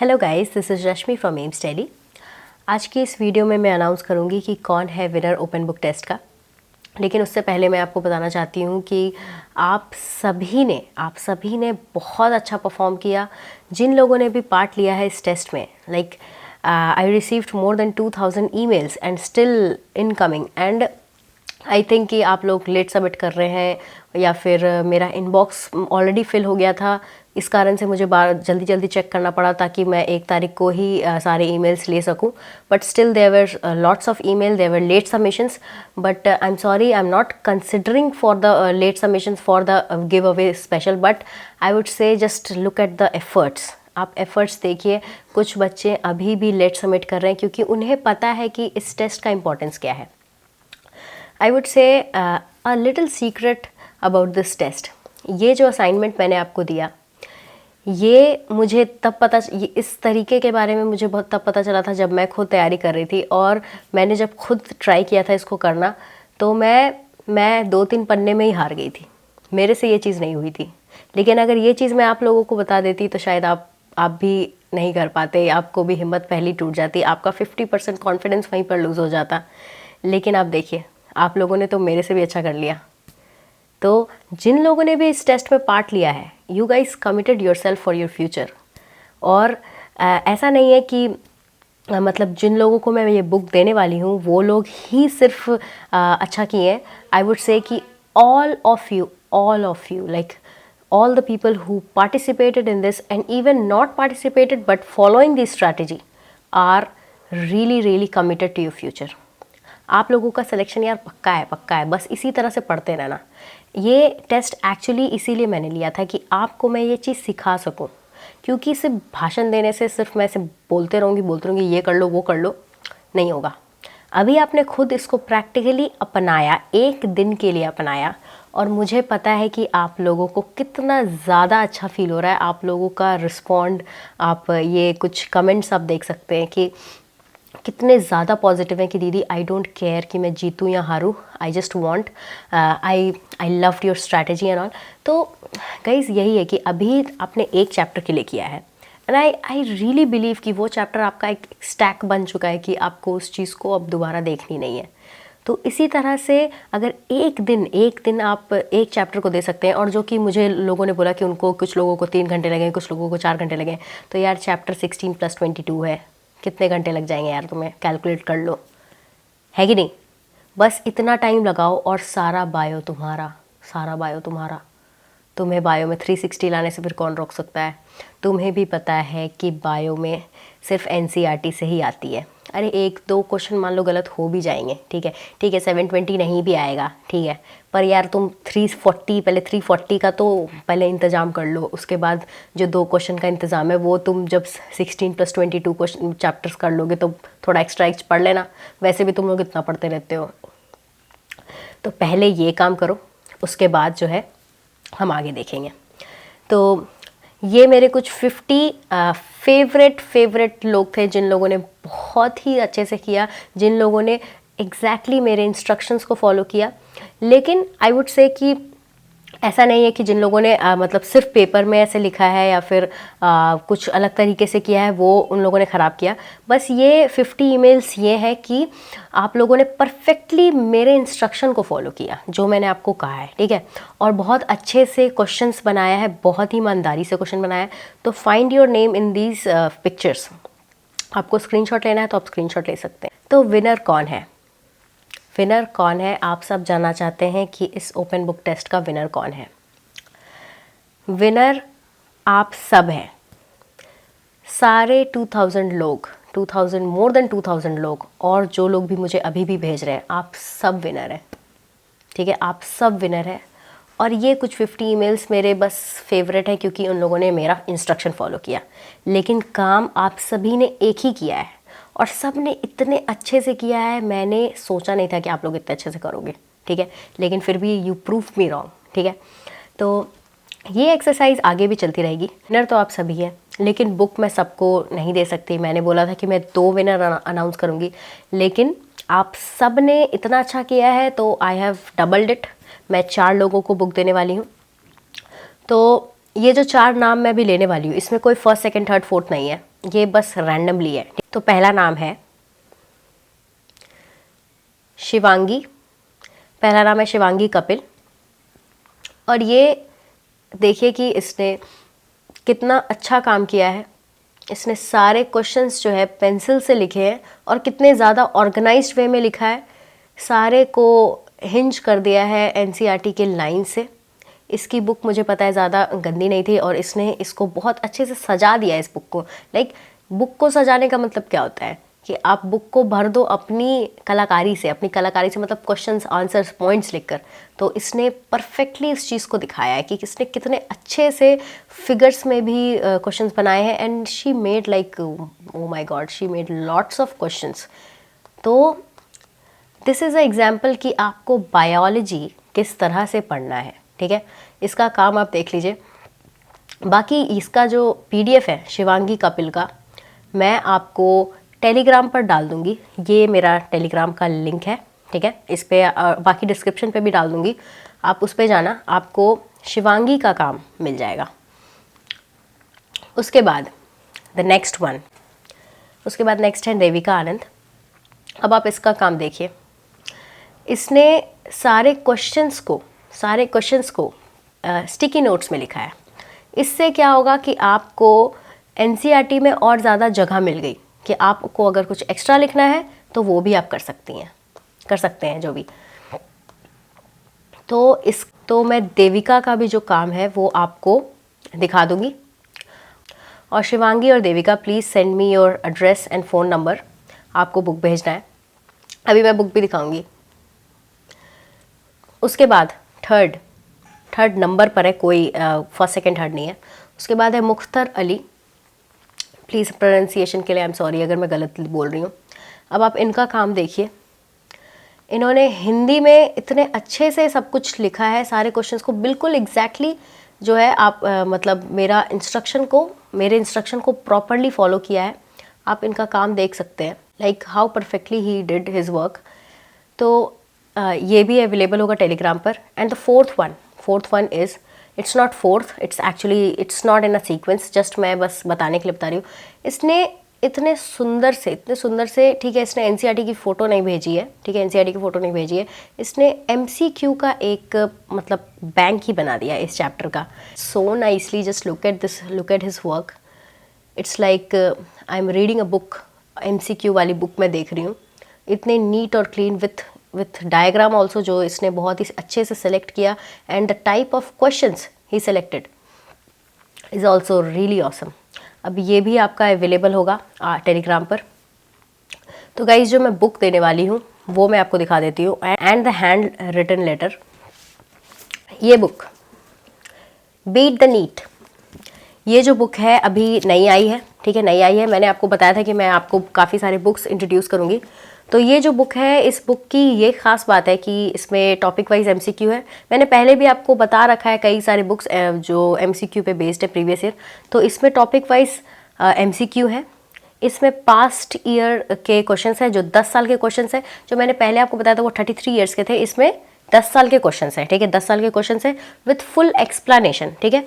Hello guys, this is Rashmi from AIIMS Delhi. आज की इस वीडियो में मैं अनाउंस करूंगी कि कौन है विनर ओपन बुक टेस्ट का। लेकिन उससे पहले मैं आपको बताना चाहती हूँ कि आप सभी ने बहुत अच्छा परफॉर्म किया। जिन लोगों ने भी पार्ट लिया है इस टेस्ट में, like I received more than 2000 emails and still incoming, and I think कि आप लोग लेट सबमिट कर रहे हैं या फिर मेरा इनबॉक्स ऑलरेडी फिल हो गया था। इस कारण से मुझे जल्दी जल्दी चेक करना पड़ा ताकि मैं 1 तारीख को ही सारे ईमेल्स ले सकूं। But still there were lots of email, there were late submissions, but I am sorry, I am not considering for the late submissions for the give away special, but I would say just look at the efforts. आप efforts देखिए। कुछ बच्चे अभी भी late submit कर रहे हैं क्योंकि उन्हें पता है कि इस टेस्ट का इम्पोर्टेंस क्या है। I would say a little secret about this test. ये जो असाइनमेंट मैंने आपको दिया, ये मुझे इस तरीके के बारे में मुझे बहुत तब पता चला था जब मैं खुद तैयारी कर रही थी। और मैंने जब खुद ट्राई किया था इसको करना, तो मैं 2-3 पन्ने में ही हार गई थी। मेरे से ये चीज़ नहीं हुई थी। लेकिन अगर ये चीज़ मैं आप लोगों को बता देती तो शायद आप भी नहीं कर पाते, आपको भी हिम्मत पहली टूट जाती, आपका 50% कॉन्फिडेंस वहीं पर लूज़ हो जाता। लेकिन आप देखिए, आप लोगों ने तो मेरे से भी अच्छा कर लिया। तो जिन लोगों ने भी इस टेस्ट में पार्ट लिया है, you guys committed yourself for your future. और ऐसा नहीं है कि मतलब जिन लोगों को मैं ये बुक देने वाली हूँ वो लोग ही सिर्फ अच्छा किए हैं। आई वुड से कि all of you, like all the people who participated in this and even not participated but following this strategy are really committed to your future. आप लोगों का सिलेक्शन यार पक्का है। बस इसी तरह से पढ़ते रहना। ये टेस्ट एक्चुअली इसीलिए मैंने लिया था कि आपको मैं ये चीज़ सिखा सकूं, क्योंकि सिर्फ भाषण देने से सिर्फ मैं सिर्फ बोलते रहूँगी ये कर लो वो कर लो, नहीं होगा। अभी आपने खुद इसको प्रैक्टिकली अपनाया, 1 दिन के लिए अपनाया, और मुझे पता है कि आप लोगों को कितना ज़्यादा अच्छा फील हो रहा है। आप लोगों का रिस्पॉन्ड, आप ये कुछ कमेंट्स आप देख सकते हैं कि कितने ज़्यादा पॉजिटिव हैं कि दीदी आई डोंट केयर कि मैं जीतूँ या हारूँ, I just want, I loved your strategy and all. तो गाइज़ यही है कि अभी आपने एक चैप्टर के लिए किया है, एंड आई रियली बिलीव कि वो चैप्टर आपका एक स्टैक बन चुका है कि आपको उस चीज़ को अब दोबारा देखनी नहीं है। तो इसी तरह से अगर एक दिन आप एक चैप्टर को दे सकते हैं, और जो कि मुझे लोगों ने बोला कि उनको, कुछ लोगों को 3 घंटे लगे, कुछ लोगों को 4 घंटे लगे, तो यार चैप्टर 16 + 22 है, कितने घंटे लग जाएंगे यार, तुम्हें कैलकुलेट कर लो, है कि नहीं। बस इतना टाइम लगाओ और सारा बायो तुम्हारा। तुम्हें बायो में 360 लाने से फिर कौन रोक सकता है। तुम्हें भी पता है कि बायो में सिर्फ एनसीईआरटी से ही आती है। अरे 1-2 क्वेश्चन मान लो गलत हो भी जाएंगे, ठीक है 720 नहीं भी आएगा, ठीक है, पर यार तुम 340 का तो पहले इंतज़ाम कर लो। उसके बाद जो 2 क्वेश्चन का इंतज़ाम है वो तुम जब 16 + 22 क्वेश्चन चैप्टर्स कर लोगे तो थोड़ा एक्स्ट्रा पढ़ लेना। वैसे भी तुम लोग इतना पढ़ते रहते हो, तो पहले ये काम करो, उसके बाद जो है हम आगे देखेंगे। तो ये मेरे कुछ 50 फेवरेट लोग थे जिन लोगों ने बहुत ही अच्छे से किया, जिन लोगों ने एग्जैक्टली मेरे इंस्ट्रक्शंस को फॉलो किया। लेकिन आई वुड से कि ऐसा नहीं है कि जिन लोगों ने मतलब सिर्फ पेपर में ऐसे लिखा है या फिर कुछ अलग तरीके से किया है, वो उन लोगों ने ख़राब किया। बस ये 50 ईमेल्स ये है कि आप लोगों ने परफेक्टली मेरे इंस्ट्रक्शन को फॉलो किया, जो मैंने आपको कहा है, ठीक है, और बहुत अच्छे से क्वेश्चंस बनाया है, बहुत ही ईमानदारी से क्वेश्चन बनाया है। तो find your name in these pictures. आपको स्क्रीनशॉट लेना है तो आप स्क्रीनशॉट ले सकते हैं। तो विनर कौन है, आप सब जानना चाहते हैं कि इस ओपन बुक टेस्ट का विनर कौन है। विनर आप सब हैं, सारे 2000 लोग, मोर देन 2000 लोग, और जो लोग भी मुझे अभी भी भेज रहे हैं, आप सब विनर हैं, ठीक है, आप सब विनर हैं। और ये कुछ 50 ईमेल्स मेरे बस फेवरेट हैं क्योंकि उन लोगों ने मेरा इंस्ट्रक्शन फॉलो किया। लेकिन काम आप सभी ने एक ही किया है, और सब ने इतने अच्छे से किया है, मैंने सोचा नहीं था कि आप लोग इतने अच्छे से करोगे, ठीक है, लेकिन फिर भी यू प्रूव मी रॉन्ग, ठीक है। तो ये एक्सरसाइज आगे भी चलती रहेगी। विनर तो आप सभी हैं, लेकिन बुक मैं सबको नहीं दे सकती। मैंने बोला था कि मैं 2 विनर अनाउंस करूँगी, लेकिन आप सब ने इतना अच्छा किया है तो आई हैव डबल्ड इट। मैं 4 लोगों को बुक देने वाली हूँ। तो ये जो 4 नाम मैं भी लेने वाली हूँ, इसमें कोई 1st, 2nd, 3rd, 4th नहीं है, ये बस रैंडमली है। तो पहला नाम है शिवांगी, पहला नाम है शिवांगी कपिल। और ये देखिए कि इसने कितना अच्छा काम किया है। इसने सारे क्वेश्चंस जो है पेंसिल से लिखे हैं और कितने ज़्यादा ऑर्गेनाइज्ड वे में लिखा है, सारे को हिंज कर दिया है एनसीईआरटी के लाइन से। इसकी बुक मुझे पता है ज़्यादा गंदी नहीं थी और इसने इसको बहुत अच्छे से सजा दिया है इस बुक को। लाइक बुक को सजाने का मतलब क्या होता है कि आप बुक को भर दो अपनी कलाकारी से मतलब क्वेश्चंस आंसर्स पॉइंट्स लिखकर। तो इसने परफेक्टली इस चीज़ को दिखाया है कि किसने कितने अच्छे से फिगर्स में भी क्वेश्चंस बनाए हैं। And she made like oh my God, she made lots of questions. तो दिस इज़ अ एग्जाम्पल कि आपको बायोलॉजी किस तरह से पढ़ना है, ठीक है। इसका काम आप देख लीजिए। बाकी इसका जो PDF है शिवांगी कपिल का, मैं आपको टेलीग्राम पर डाल दूंगी। ये मेरा टेलीग्राम का लिंक है, ठीक है। इस पर बाकी डिस्क्रिप्शन पे भी डाल दूंगी, आप उस पर जाना, आपको शिवांगी का काम मिल जाएगा। उसके बाद नेक्स्ट है देविका आनंद। अब आप इसका काम देखिए। इसने सारे क्वेश्चंस को स्टिकी नोट्स में लिखा है। इससे क्या होगा कि आपको एनसीईआरटी में और ज़्यादा जगह मिल गई कि आपको अगर कुछ एक्स्ट्रा लिखना है तो वो भी आप कर सकते हैं जो भी। तो मैं देविका का भी जो काम है वो आपको दिखा दूंगी। और शिवांगी और Devika, please send me your address and phone number. आपको बुक भेजना है, अभी मैं बुक भी दिखाऊंगी। उसके बाद थर्ड नंबर पर है, कोई फर्स्ट सेकंड थर्ड नहीं है। उसके बाद है मुख्तर अली। प्लीज़ प्रोनाउंसिएशन के लिए आई एम सॉरी अगर मैं गलत बोल रही हूँ। अब आप इनका काम देखिए। इन्होंने हिंदी में इतने अच्छे से सब कुछ लिखा है, सारे क्वेश्चंस को बिल्कुल एग्जैक्टली जो है आप मतलब मेरे इंस्ट्रक्शन को प्रॉपरली फॉलो किया है। आप इनका काम देख सकते हैं, like how perfectly he did his work. तो ये भी अवेलेबल होगा टेलीग्राम पर। And the fourth one is, it's not fourth, it's not in a sequence, just मैं बस बताने के लिए बता रही हूँ। इसने इतने सुंदर से, ठीक है, इसने एनसीईआरटी की फ़ोटो नहीं भेजी है, ठीक है, एनसीईआरटी की फ़ोटो नहीं भेजी है। इसने एमसीक्यू का एक मतलब बैंक ही बना दिया इस चैप्टर का। So nicely, just look at his work. It's like I am reading a book. MCQ वाली बुक मैं देख रही हूँ। इतने नीट और क्लीन विथ डायग्राम ऑल्सो, जो इसने बहुत ही अच्छे से सेलेक्ट किया। And the type of questions he selected is also really awesome. अब ये भी आपका अवेलेबल होगा टेलीग्राम पर। तो गाइज, जो मैं बुक देने वाली हूँ वो मैं आपको दिखा देती हूँ। And the hand written letter, ये बुक बीट द नीट, ये जो बुक है अभी नई आई है, ठीक है, नई आई है। मैंने आपको बताया था कि मैं आपको काफ़ी सारे बुक्स इंट्रोड्यूस करूँगी। तो ये जो बुक है, इस बुक की ये ख़ास बात है कि इसमें टॉपिक वाइज एमसीक्यू है। मैंने पहले भी आपको बता रखा है कई सारे बुक्स जो एमसीक्यू पे बेस्ड है प्रीवियस ईयर। तो इसमें टॉपिक वाइज एमसीक्यू है। इसमें पास्ट ईयर के क्वेश्चंस हैं, जो 10 साल के क्वेश्चंस हैं। जो मैंने पहले आपको बताया था वो 33 ईयर्स के थे, इसमें 10 साल के क्वेश्चंस हैं, ठीक है, 10 साल के क्वेश्चंस हैं विथ फुल एक्सप्लेनेशन, ठीक है।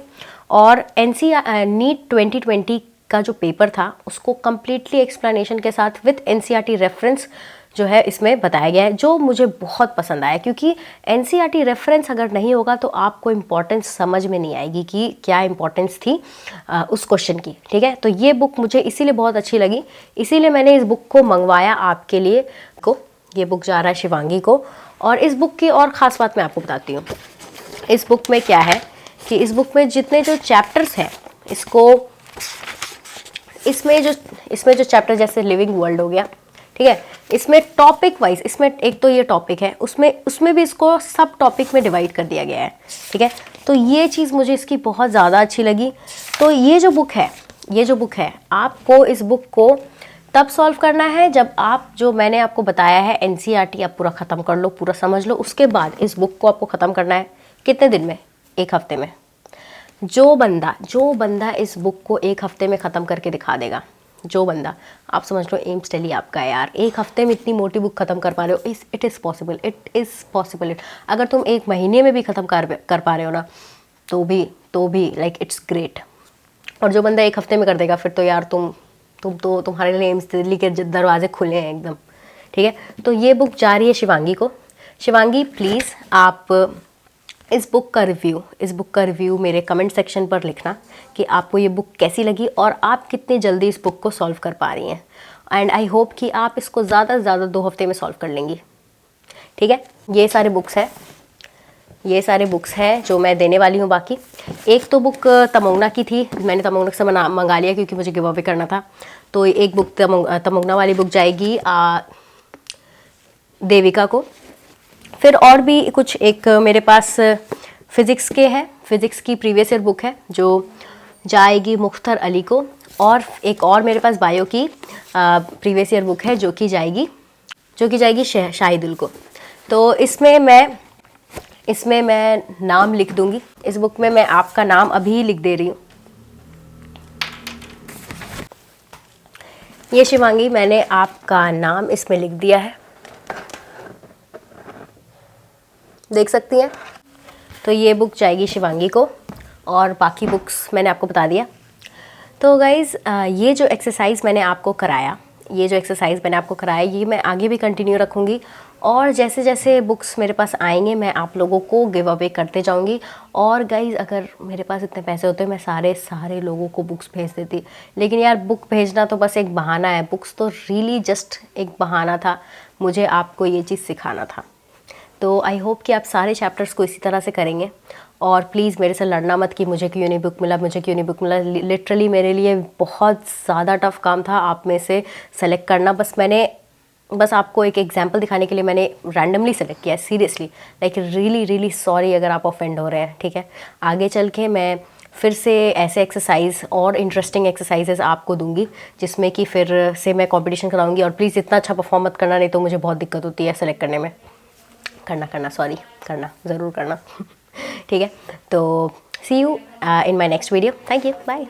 और नीट 2020 का जो पेपर था उसको कम्प्लीटली एक्सप्लेनेशन के साथ विथ एनसीईआरटी रेफरेंस जो है इसमें बताया गया है, जो मुझे बहुत पसंद आया। क्योंकि एनसीईआरटी रेफरेंस अगर नहीं होगा तो आपको इम्पोर्टेंस समझ में नहीं आएगी कि क्या इम्पोर्टेंस थी उस क्वेश्चन की, ठीक है। तो ये बुक मुझे इसीलिए बहुत अच्छी लगी, इसीलिए मैंने इस बुक को मंगवाया आपके लिए। ये बुक जा रहा है शिवांगी को। और इस बुक की और ख़ास बात मैं आपको बताती हूँ। इस बुक में क्या है कि इस बुक में जितने जो चैप्टर्स हैं, इसमें जो चैप्टर जैसे लिविंग वर्ल्ड हो गया, ठीक है, इसमें टॉपिक वाइज, इसमें एक तो ये टॉपिक है, उसमें भी इसको सब टॉपिक में डिवाइड कर दिया गया है, ठीक है। तो ये चीज़ मुझे इसकी बहुत ज़्यादा अच्छी लगी। तो ये जो बुक है आपको इस बुक को तब सॉल्व करना है जब आप, जो मैंने आपको बताया है एनसीईआरटी आप पूरा ख़त्म कर लो, पूरा समझ लो। उसके बाद इस बुक को आपको ख़त्म करना है कितने दिन में? 1 हफ्ते में। जो बंदा इस बुक को 1 हफ्ते में ख़त्म करके दिखा देगा, जो बंदा, आप समझ लो एम्स टेली आपका है यार। 1 हफ्ते में इतनी मोटी बुक ख़त्म कर पा रहे हो, इट इज़ पॉसिबल। अगर तुम 1 महीने में भी ख़त्म कर पा रहे हो ना, तो भी लाइक इट्स ग्रेट। और जो बंदा 1 हफ्ते में कर देगा, फिर तो यार तुम तुम्हारे लिए एम्स दिल्ली के दरवाजे खुले हैं एकदम, ठीक है। तो ये बुक जा रही है शिवांगी को। शिवांगी प्लीज़ आप इस बुक का रिव्यू मेरे कमेंट सेक्शन पर लिखना कि आपको ये बुक कैसी लगी और आप कितनी जल्दी इस बुक को सॉल्व कर पा रही हैं। एंड आई होप कि आप इसको ज़्यादा से ज़्यादा 2 हफ्ते में सॉल्व कर लेंगी, ठीक है। ये सारे बुक्स हैं जो मैं देने वाली हूँ। बाकी एक तो बुक तमंगना की थी, मैंने तमंगना से मंगा लिया क्योंकि मुझे गिव अवे करना था। तो एक बुक तमंगना वाली बुक जाएगी देविका को। फिर और भी कुछ, एक मेरे पास फिज़िक्स के है, फिज़िक्स की प्रीवियस ईयर बुक है जो जाएगी मुख्तर अली को। और एक और मेरे पास बायो की प्रीवियस ईयर बुक है जो कि जाएगी शाहिदुल को। तो इसमें मैं नाम लिख दूंगी। इस बुक में मैं आपका नाम अभी लिख दे रही हूँ। ये शिवांगी, मैंने आपका नाम इसमें लिख दिया है, देख सकती हैं। तो ये बुक जाएगी शिवांगी को और बाकी बुक्स मैंने आपको बता दिया। तो गाइज़ ये जो एक्सरसाइज मैंने आपको कराया ये मैं आगे भी कंटिन्यू रखूँगी। और जैसे जैसे बुक्स मेरे पास आएंगे मैं आप लोगों को गिव अवे करते जाऊँगी। और गाइज़ अगर मेरे पास इतने पैसे होते मैं सारे लोगों को बुक्स भेज देती, लेकिन यार बुक भेजना तो बस एक बहाना है। बुक्स तो रियली जस्ट एक बहाना था, मुझे आपको ये चीज़ सिखाना था। तो आई होप कि आप सारे चैप्टर्स को इसी तरह से करेंगे। और प्लीज़ मेरे से लड़ना मत कि मुझे क्यों नहीं बुक मिला। लिटरली मेरे लिए बहुत ज़्यादा टफ काम था आप में से सेलेक्ट करना। बस आपको एक एग्जांपल दिखाने के लिए मैंने रैंडमली सेलेक्ट किया, सीरियसली। लाइक रियली सॉरी अगर आप ऑफेंड हो रहे हैं, ठीक है। आगे चल के मैं फिर से ऐसे एक्सरसाइज और इंटरेस्टिंग एक्सरसाइजेज आपको दूंगी जिसमें कि फिर से मैं कंपटीशन कराऊंगी। और प्लीज़ इतना अच्छा परफॉर्म मत करना, नहीं तो मुझे बहुत दिक्कत होती है सेलेक्ट करने में। करना ज़रूर करना ठीक है। तो see you in my next video. Thank you, bye.